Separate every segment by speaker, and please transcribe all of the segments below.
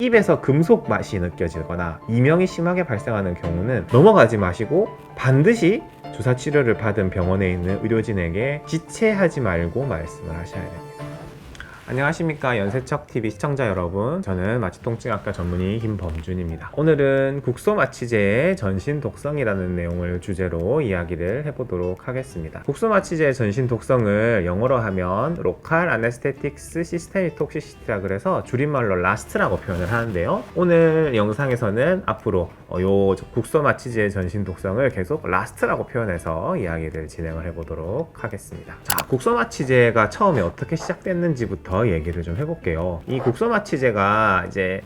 Speaker 1: 입에서 금속 맛이 느껴지거나 이명이 심하게 발생하는 경우는 넘어가지 마시고 반드시 주사 치료를 받은 병원에 있는 의료진에게 지체하지 말고 말씀을 하셔야 됩니다. 안녕하십니까, 연세척TV 시청자 여러분, 저는 마취통증학과 전문의 김범준입니다. 오늘은 국소마취제의 전신독성이라는 내용을 주제로 이야기를 해보도록 하겠습니다. 국소마취제의 전신독성을 영어로 하면 Local Anesthetic Systemic Toxicity라 그래서 줄임말로 라스트라고 표현을 하는데요, 오늘 영상에서는 앞으로 요 국소마취제의 전신독성을 계속 라스트라고 표현해서 이야기를 진행을 해보도록 하겠습니다. 자, 국소마취제가 처음에 어떻게 시작됐는지부터 얘기를 좀 해볼게요. 이 국소마취제가 이제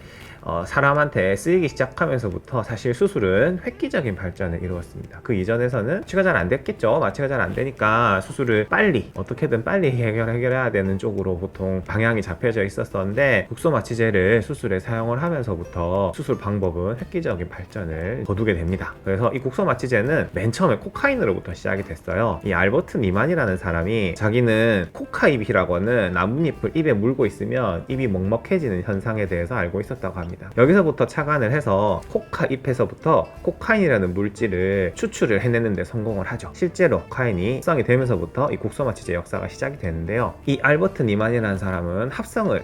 Speaker 1: 사람한테 쓰이기 시작하면서부터 사실 수술은 획기적인 발전을 이루었습니다. 그 이전에서는 마취가 잘 안 됐겠죠. 마취가 잘 안 되니까 수술을 어떻게든 빨리 해결해야 되는 쪽으로 보통 방향이 잡혀져 있었었는데, 국소마취제를 수술에 사용을 하면서부터 수술 방법은 획기적인 발전을 거두게 됩니다. 그래서 이 국소마취제는 맨 처음에 코카인으로부터 시작이 됐어요. 이 알버트 니만이라는 사람이 자기는 코카입이라고 하는 나뭇잎을 입에 물고 있으면 입이 먹먹해지는 현상에 대해서 알고 있었다고 합니다. 여기서부터 착안을 해서 코카잎에서부터 코카인이라는 물질을 추출을 해내는데 성공을 하죠. 실제로 코카인이 합성이 되면서부터 이 국소마취제 역사가 시작이 되는데요, 이 알버트 니만이라는 사람은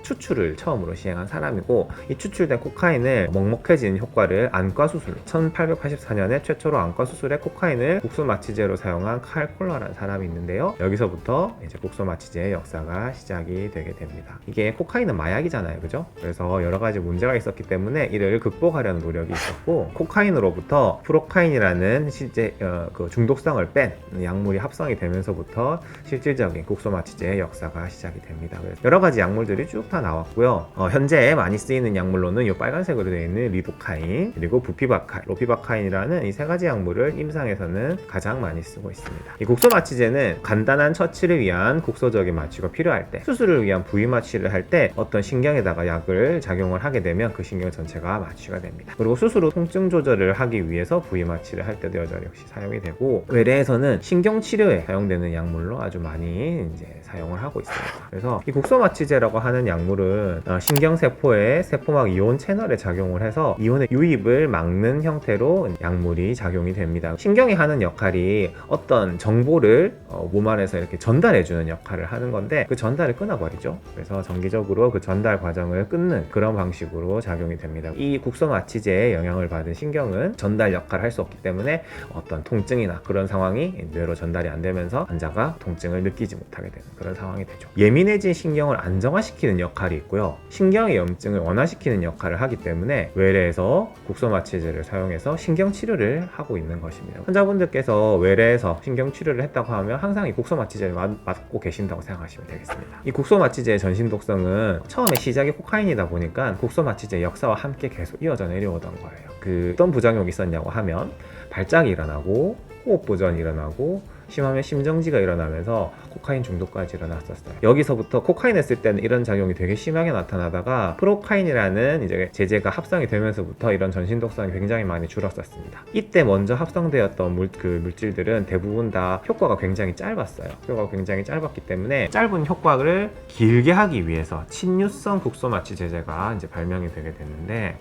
Speaker 1: 추출을 처음으로 시행한 사람이고, 이 추출된 코카인을 먹먹해지는 효과를 안과 수술, 1884년에 최초로 안과 수술에 코카인을 국소마취제로 사용한 칼 콜러라는 사람이 있는데요, 여기서부터 이제 국소마취제의 역사가 시작이 되게 됩니다. 이게 코카인은 마약이잖아요, 그죠? 그래서 여러 가지 문제가 있었기 때문에 이를 극복하려는 노력이 있었고, 코카인으로부터 프로카인이라는 실제 그 중독성을 뺀 약물이 합성이 되면서부터 실질적인 국소마취제의 역사가 시작이 됩니다. 그래서 여러 가지 약물들이 쭉 다 나왔고요. 현재 많이 쓰이는 약물로는 이 빨간색으로 되어 있는 리도카인, 그리고 부피바카인, 로피바카인이라는 이 세 가지 약물을 임상에서는 가장 많이 쓰고 있습니다. 이 국소마취제는 간단한 처치를 위한 국소적인 마취가 필요할 때, 수술을 위한 부위 마취를 할 때 어떤 신경에다가 약을 작용을 하게 되면 그 신경 전체가 마취가 됩니다. 그리고 수술 후 통증 조절을 하기 위해서 부위 마취를 할 때도 여전히 역시 사용이 되고, 외래에서는 신경 치료에 사용되는 약물로 아주 많이 이제 사용을 하고 있습니다. 그래서 이 국소마취제라고 하는 약물은 신경세포의 세포막 이온 채널에 작용을 해서 이온의 유입을 막는 형태로 약물이 작용이 됩니다. 신경이 하는 역할이 어떤 정보를 몸 안에서 이렇게 전달해주는 역할을 하는 건데, 그 전달을 끊어버리죠. 그래서 정기적으로 그 전달 과정을 끊는 그런 방식으로 작용이 됩니다. 이 국소마취제에 영향을 받은 신경은 전달 역할을 할 수 없기 때문에 어떤 통증이나 그런 상황이 뇌로 전달이 안 되면서 환자가 통증을 느끼지 못하게 되는 그런 상황이 되죠. 예민해진 신경을 안정화시키는 역할이 있고요, 신경의 염증을 완화시키는 역할을 하기 때문에 외래에서 국소마취제를 사용해서 신경치료를 하고 있는 것입니다. 환자분들께서 외래에서 신경치료를 했다고 하면 항상 이 국소마취제를 맞고 계신다고 생각하시면 되겠습니다. 이 국소마취제의 전신독성은 처음에 시작이 코카인이다 보니까 국소마취제 역사와 함께 계속 이어져 내려오던 거예요. 어떤 부작용이 있었냐고 하면 발작이 일어나고 호흡 보전이 일어나고 심하면 심정지가 일어나면서 코카인 중독까지 일어났었어요. 여기서부터 코카인을 쓸 때는 이런 작용이 되게 심하게 나타나다가 프로카인이라는 이제 제제가 합성이 되면서부터 이런 전신독성이 굉장히 많이 줄었었습니다. 이때 먼저 합성되었던 물질들은 대부분 다 효과가 굉장히 짧았어요. 효과가 굉장히 짧았기 때문에 짧은 효과를 길게 하기 위해서 친유성 국소마취 제제가 이제 발명이 되게 됐는데,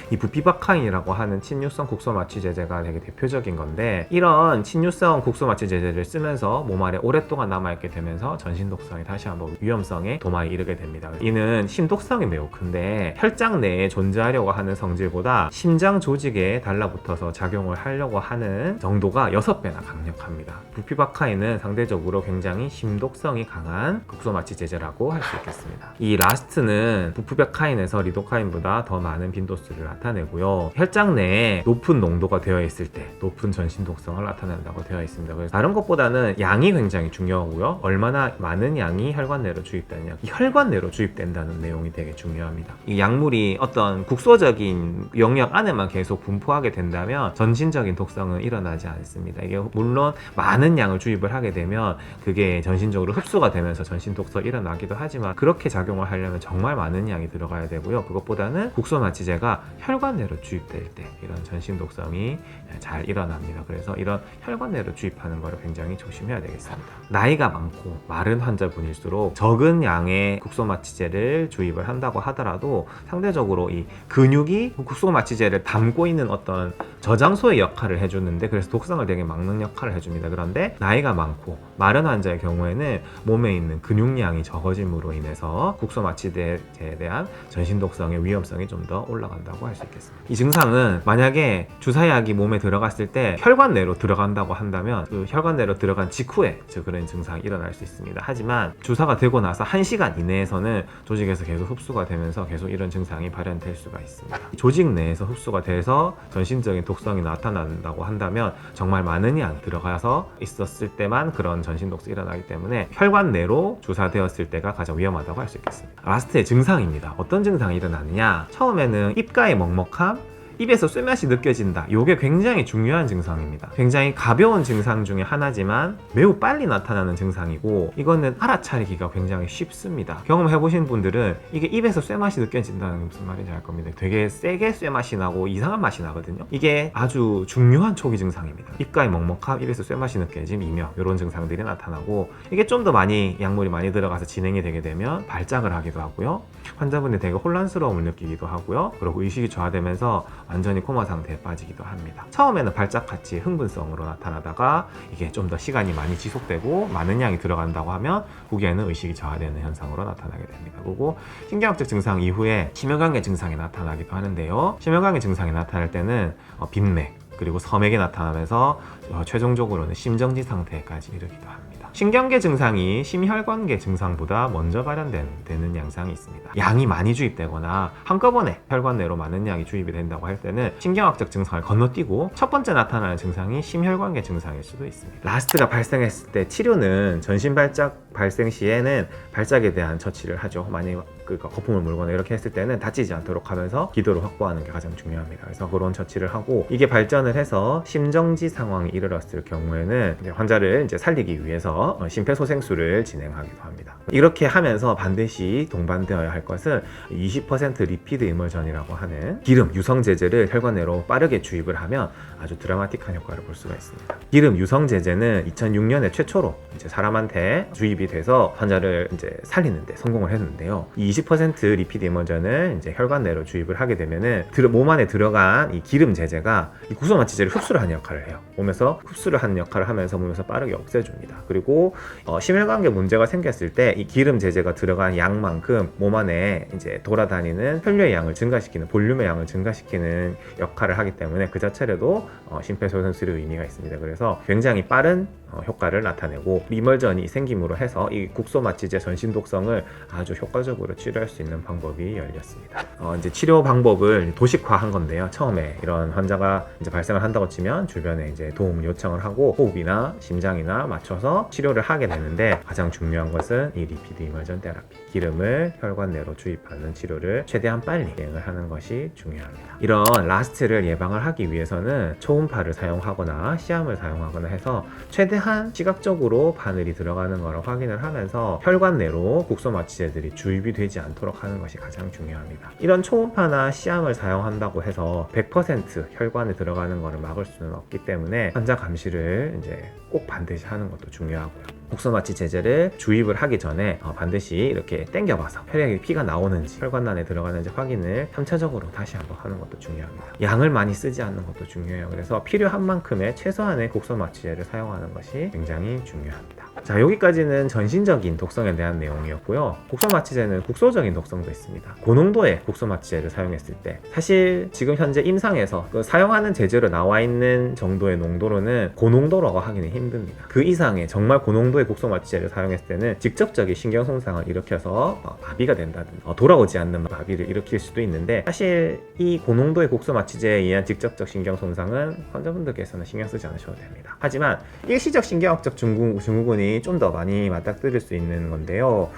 Speaker 1: 이 부피바카인이라고 하는 친유성 국소마취 제제가 되게 대표적인 건데, 이런 친유성 국소마취 제제를 쓰면서 몸 안에 오랫동안 남아있게 되면서 전신독성이 다시 한번 위험성에 도마에 이르게 됩니다. 이는 심독성이 매우 큰데, 혈장 내에 존재하려고 하는 성질보다 심장 조직에 달라붙어서 작용을 하려고 하는 정도가 6배나 강력합니다. 부피바카인은 상대적으로 굉장히 심독성이 강한 국소마취 제제라고 할 수 있겠습니다. 이 라스트는 부피바카인에서 리도카인보다 더 많은 빈도수를 나타내고요, 혈장 내에 높은 농도가 되어 있을 때 높은 전신독성을 나타낸다고 되어 있습니다. 그래서 다른 것보다는 양이 굉장히 중요하고요, 얼마나 많은 양이 혈관 내로 주입되느냐, 이 혈관 내로 주입된다는 내용이 되게 중요합니다. 이 약물이 어떤 국소적인 영역 안에만 계속 분포하게 된다면 전신적인 독성은 일어나지 않습니다. 이게 물론 많은 양을 주입을 하게 되면 그게 전신적으로 흡수가 되면서 전신 독성이 일어나기도 하지만, 그렇게 작용을 하려면 정말 많은 양이 들어가야 되고요, 그것보다는 국소마취제가 혈관 내로 주입될 때 이런 전신 독성이 잘 일어납니다. 그래서 이런 혈관 내로 주입하는 거를 굉장히 굉장히 조심해야 되겠습니다. 나이가 많고 마른 환자분일수록 적은 양의 국소마취제를 주입을 한다고 하더라도 상대적으로 이 근육이 국소마취제를 담고 있는 어떤 저장소의 역할을 해주는데, 그래서 독성을 되게 막는 역할을 해줍니다. 그런데 나이가 많고 마른 환자의 경우에는 몸에 있는 근육량이 적어짐으로 인해서 국소마취제에 대한 전신독성의 위험성이 좀 더 올라간다고 할 수 있겠습니다. 이 증상은 만약에 주사약이 몸에 들어갔을 때 혈관 내로 들어간다고 한다면 그 혈관 내로 들어간 직후에 그런 증상이 일어날 수 있습니다. 하지만 주사가 되고 나서 1시간 이내에서는 조직에서 계속 흡수가 되면서 계속 이런 증상이 발현될 수가 있습니다. 조직 내에서 흡수가 돼서 전신적인 독성이 나타난다고 한다면 정말 많은 양 들어가서 있었을 때만 그런 전신 독성이 일어나기 때문에 혈관 내로 주사되었을 때가 가장 위험하다고 할 수 있겠습니다. 라스트의 증상입니다. 어떤 증상이 일어나느냐? 처음에는 입가의 먹먹함, 입에서 쇠맛이 느껴진다. 이게 굉장히 중요한 증상입니다. 굉장히 가벼운 증상 중에 하나지만 매우 빨리 나타나는 증상이고, 이거는 알아차리기가 굉장히 쉽습니다. 경험해보신 분들은 이게 입에서 쇠맛이 느껴진다는 게 무슨 말인지 알 겁니다. 되게 세게 쇠맛이 나고 이상한 맛이 나거든요. 이게 아주 중요한 초기 증상입니다. 입가의 먹먹함, 입에서 쇠맛이 느껴짐, 이명, 이런 증상들이 나타나고, 이게 좀 더 많이 약물이 많이 들어가서 진행이 되게 되면 발작을 하기도 하고요. 환자분이 되게 혼란스러움을 느끼기도 하고요. 그리고 의식이 저하되면서 완전히 코마 상태에 빠지기도 합니다. 처음에는 발작같이 흥분성으로 나타나다가 이게 좀 더 시간이 많이 지속되고 많은 양이 들어간다고 하면 후기에는 의식이 저하되는 현상으로 나타나게 됩니다. 그리고 신경학적 증상 이후에 심혈관계 증상이 나타나기도 하는데요. 심혈관계 증상이 나타날 때는 빈맥, 그리고 섬액이 나타나면서 최종적으로는 심정지 상태까지 이르기도 합니다. 신경계 증상이 심혈관계 증상보다 먼저 발현되는 양상이 있습니다. 양이 많이 주입되거나 한꺼번에 혈관 내로 많은 양이 주입이 된다고 할 때는 신경학적 증상을 건너뛰고 첫 번째 나타나는 증상이 심혈관계 증상일 수도 있습니다. 라스트가 발생했을 때 치료는 전신 발작 발생 시에는 발작에 대한 처치를 하죠. 만약 거품을 물거나 이렇게 했을 때는 다치지 않도록 하면서 기도를 확보하는 게 가장 중요합니다. 그래서 그런 처치를 하고, 이게 발전을 해서 심정지 상황이 이르렀을 경우에는 이제 환자를 이제 살리기 위해서 심폐소생술을 진행하기도 합니다. 이렇게 하면서 반드시 동반되어야 할 것은 20% 리피드 이멀전이라고 하는 기름 유성제제를 혈관 내로 빠르게 주입을 하면 아주 드라마틱한 효과를 볼 수가 있습니다. 기름 유성제제는 2006년에 최초로 이제 사람한테 주입이 돼서 환자를 이제 살리는데 성공을 했는데요. 이 20% 리피드 이멀전을 이제 혈관 내로 주입을 하게 되면은 몸 안에 들어간 이 기름 제제가 이 국소마취제를 흡수를 하는 역할을 해요. 몸에서 흡수를 하는 역할을 하면서 몸에서 빠르게 없애줍니다. 그리고 심혈관계 문제가 생겼을 때 이 기름 제제가 들어간 양만큼 몸 안에 이제 돌아다니는 혈류의 양을 증가시키는, 볼륨의 양을 증가시키는 역할을 하기 때문에 그 자체로도 심폐소생술의 의미가 있습니다. 그래서 굉장히 빠른 효과를 나타내고, 이멀전이 생김으로 해서 이 국소마취제 전신 독성을 아주 효과적으로 치료할 수 있는 방법이 열렸습니다. 이제 치료 방법을 도식화한 건데요. 처음에 이런 환자가 이제 발생을 한다고 치면 주변에 이제 도움을 요청을 하고 호흡이나 심장이나 맞춰서 치료를 하게 되는데, 가장 중요한 것은 이 리피드 이멀전 테라피, 기름을 혈관 내로 주입하는 치료를 최대한 빨리 진행을 하는 것이 중요합니다. 이런 라스트를 예방을 하기 위해서는 초음파를 사용하거나 시암을 사용하거나 해서 최대한 시각적으로 바늘이 들어가는 것을 확인을 하면서 혈관 내로 국소마취제들이 주입이 되지 않도록 하는 것이 가장 중요합니다. 이런 초음파나 시암을 사용한다고 해서 100% 혈관에 들어가는 것을 막을 수는 없기 때문에 환자 감시를 이제 꼭 반드시 하는 것도 중요하고요. 국소마취제제를 주입을 하기 전에 반드시 이렇게 당겨봐서 혈액에 피가 나오는지 혈관 안에 들어가는지 확인을 3차적으로 다시 한번 하는 것도 중요합니다. 양을 많이 쓰지 않는 것도 중요해요. 그래서 필요한 만큼의 최소한의 국소마취제를 사용하는 것이 굉장히 중요합니다. 자, 여기까지는 전신적인 독성에 대한 내용이었고요. 국소마취제는 국소적인 독성도 있습니다. 고농도의 국소마취제를 사용했을 때, 사실 지금 현재 임상에서 사용하는 제재로 나와 있는 정도의 농도로는 고농도라고 하기는 힘듭니다. 그 이상의 정말 고농도의 국소마취제를 사용했을 때는 직접적인 신경손상을 일으켜서 마비가 된다든지 돌아오지 않는 마비를 일으킬 수도 있는데, 사실 이 고농도의 국소마취제에 의한 직접적 신경손상은 환자분들께서는 신경 쓰지 않으셔도 됩니다. 하지만 일시적 신경학적 증후군이 좀 더 많이 맞닥뜨릴 수 있는 건데요.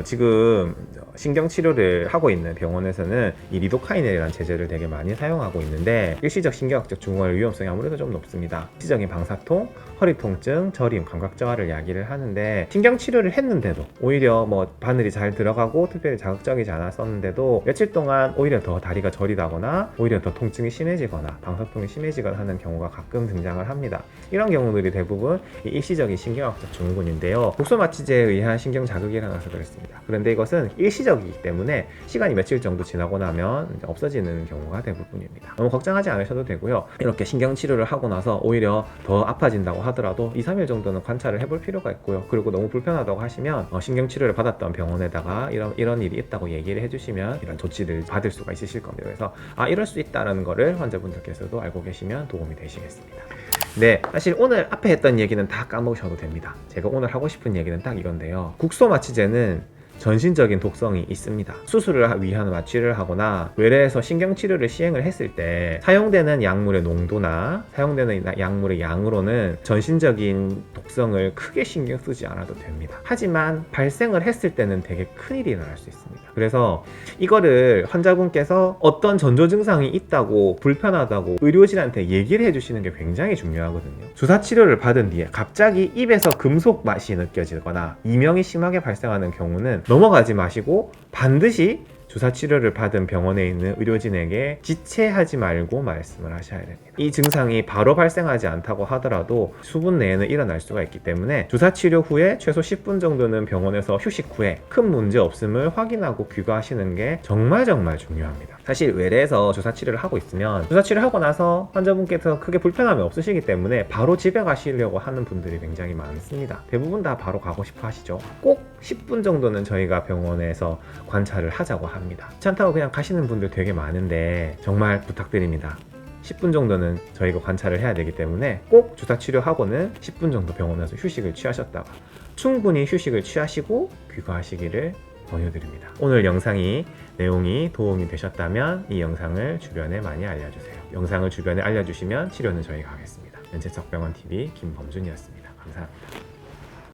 Speaker 1: 지금 신경치료를 하고 있는 병원에서는 이 리도카인이라는 제제를 되게 많이 사용하고 있는데, 일시적 신경학적 증후군의 위험성이 아무래도 좀 높습니다. 일시적인 방사통, 허리 통증, 저림, 감각 저하를 야기를 얘기를 하는데, 신경치료를 했는데도 오히려 뭐 바늘이 잘 들어가고 특별히 자극적이지 않았었는데도 며칠 동안 오히려 더 다리가 저리다거나 오히려 더 통증이 심해지거나 방사통이 심해지거나 하는 경우가 가끔 등장을 합니다. 이런 경우들이 대부분 이 일시적인 신경학적 증후군인데요, 국소마취제에 의한 신경 자극이 일어나서 그렇습니다. 그런데 이것은 일시적이기 때문에 시간이 며칠 정도 지나고 나면 이제 없어지는 경우가 대부분입니다. 너무 걱정하지 않으셔도 되고요. 이렇게 신경치료를 하고 나서 오히려 더 아파진다고 하더라도 2, 3일 정도는 관찰을 해볼 필요가 있고요. 그리고 너무 불편하다고 하시면 신경치료를 받았던 병원에다가 이런 일이 있다고 얘기를 해주시면 이런 조치를 받을 수가 있으실 겁니다. 그래서 이럴 수 있다는 거를 환자분들께서도 알고 계시면 도움이 되시겠습니다. 네, 사실 오늘 앞에 했던 얘기는 다 까먹으셔도 됩니다. 제가 오늘 하고 싶은 얘기는 딱 이건데요, 국소마취제는 전신적인 독성이 있습니다. 수술을 위한 마취를 하거나 외래에서 신경치료를 시행을 했을 때 사용되는 약물의 농도나 사용되는 약물의 양으로는 전신적인 독성을 크게 신경 쓰지 않아도 됩니다. 하지만 발생을 했을 때는 되게 큰일이 일어날 수 있습니다. 그래서 이거를 환자분께서 어떤 전조 증상이 있다고 불편하다고 의료진한테 얘기를 해주시는 게 굉장히 중요하거든요. 주사치료를 받은 뒤에 갑자기 입에서 금속 맛이 느껴지거나 이명이 심하게 발생하는 경우는 넘어가지 마시고 반드시 주사치료를 받은 병원에 있는 의료진에게 지체하지 말고 말씀을 하셔야 됩니다. 이 증상이 바로 발생하지 않다고 하더라도 수분 내에는 일어날 수가 있기 때문에 주사치료 후에 최소 10분 정도는 병원에서 휴식 후에 큰 문제 없음을 확인하고 귀가하시는 게 정말 중요합니다. 사실 외래에서 주사치료를 하고 있으면 주사치료를 하고 나서 환자분께서 크게 불편함이 없으시기 때문에 바로 집에 가시려고 하는 분들이 굉장히 많습니다. 대부분 다 바로 가고 싶어 하시죠. 꼭 10분 정도는 저희가 병원에서 관찰을 하자고 합니다. 귀찮다고 그냥 가시는 분들 되게 많은데 정말 부탁드립니다. 10분 정도는 저희가 관찰을 해야 되기 때문에 꼭 주사치료하고는 10분 정도 병원에서 휴식을 취하셨다가 충분히 휴식을 취하시고 귀가하시기를 권유드립니다. 오늘 영상이 내용이 도움이 되셨다면 이 영상을 주변에 많이 알려주세요. 영상을 주변에 알려주시면 치료는 저희가 하겠습니다. 연체척병원TV 김범준이었습니다. 감사합니다.